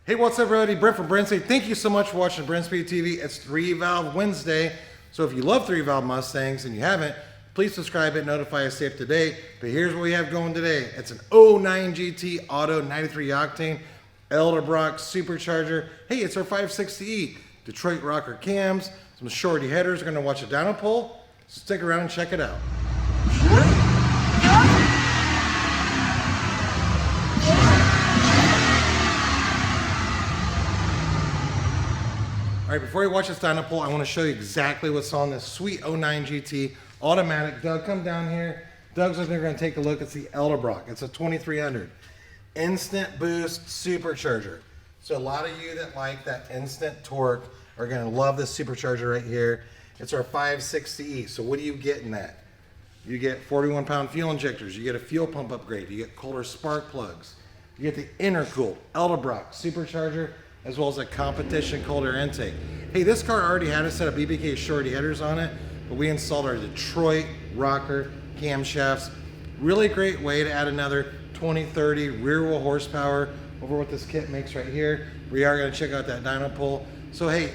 Hey, what's up, everybody? Brent from Brenspeed. Thank you so much for watching Brenspeed TV. It's 3-Valve Wednesday. So if you love 3-valve Mustangs and you haven't, please subscribe and notify us up to date. But here's what we have going today. It's an 09 GT Auto 93 octane EDELBROCK Supercharger. Hey, it's our 560E Detroit rocker cams, some shorty headers. We're going to watch a dyno pull. Stick around and check it out. All right, before you watch this dyno pull, I want to show you exactly what's on this sweet 09 GT automatic. Doug, come down here. Doug's going to take a look. It's the EDELBROCK. It's a 2300 instant boost supercharger. So a lot of you that like that instant torque are going to love this supercharger right here. It's our 560E. So what do you get in that? You get 41-pound fuel injectors. You get a fuel pump upgrade. You get colder spark plugs. You get the intercooled EDELBROCK supercharger, as well as a competition cold air intake. Hey, this car already had a set of BBK shorty headers on it, but we installed our Detroit rocker camshafts. Really great way to add another 20-30 rear wheel horsepower over what this kit makes right here. We are going to check out that dyno pull. So hey,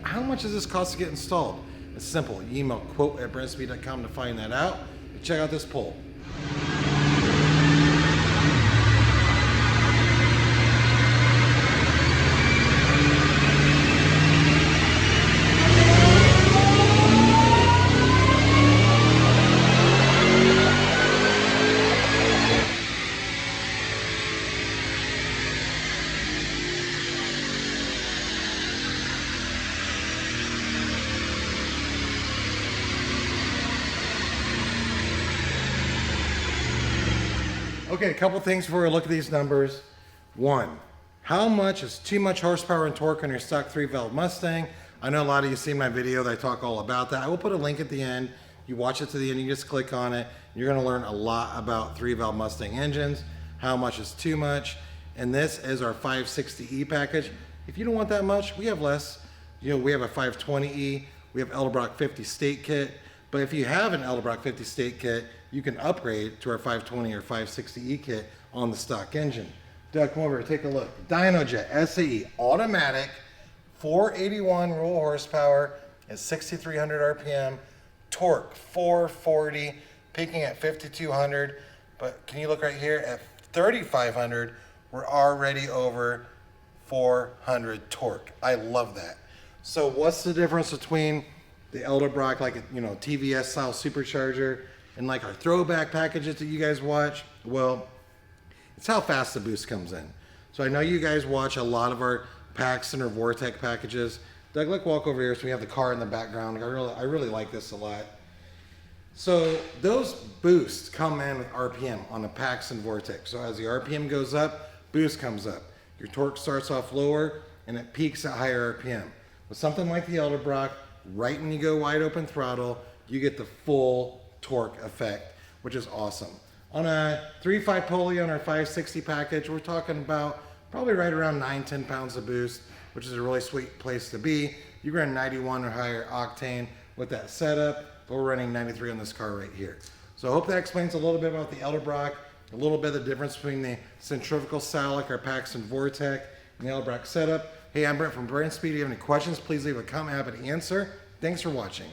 how much does this cost to get installed? It's simple. You email quote@brenspeed.com to find that out. Check out this pull. Okay, a couple things before we look at these numbers. One, how much is too much horsepower and torque on your stock 3-valve Mustang? I know a lot of you seen my video that I talk all about that. I will put a link at the end. You watch it to the end, you just click on it. You're gonna learn a lot about 3-valve Mustang engines, how much is too much. And this is our 560E package. If you don't want that much, we have less. You know, we have a 520E, we have EDELBROCK 50 state kit. But if you have an EDELBROCK 50 state kit, you can upgrade to our 520 or 560E kit on the stock engine. Doug, come over here, take a look. DynoJet SAE automatic, 481 raw horsepower at 6,300 RPM, torque 440, peaking at 5,200. But can you look right here at 3,500? We're already over 400 torque. I love that. So what's the difference between the EDELBROCK, like a, TVS style supercharger, and like our throwback packages that you guys watch? Well, it's how fast the boost comes in. So I know you guys watch a lot of our Paxton or Vortec packages. Doug, let's walk over here so we have the car in the background. I really like this a lot. So those boosts come in with RPM on the Paxton Vortec. So as the RPM goes up, boost comes up. Your torque starts off lower and it peaks at higher RPM. With something like the EDELBROCK, right when you go wide open throttle, you get the full torque effect, which is awesome. On a 3.5 pulley on our 560 package, we're talking about probably right around 9-10 pounds of boost, which is a really sweet place to be. You run 91 or higher octane with that setup, but we're running 93 on this car right here. So I hope that explains a little bit about the EDELBROCK, a little bit of the difference between the centrifugal style like our Paxton Vortec and the EDELBROCK setup. Hey, I'm Brent from Brenspeed. If you have any questions, please leave a comment. I'm happy to answer. Thanks for watching.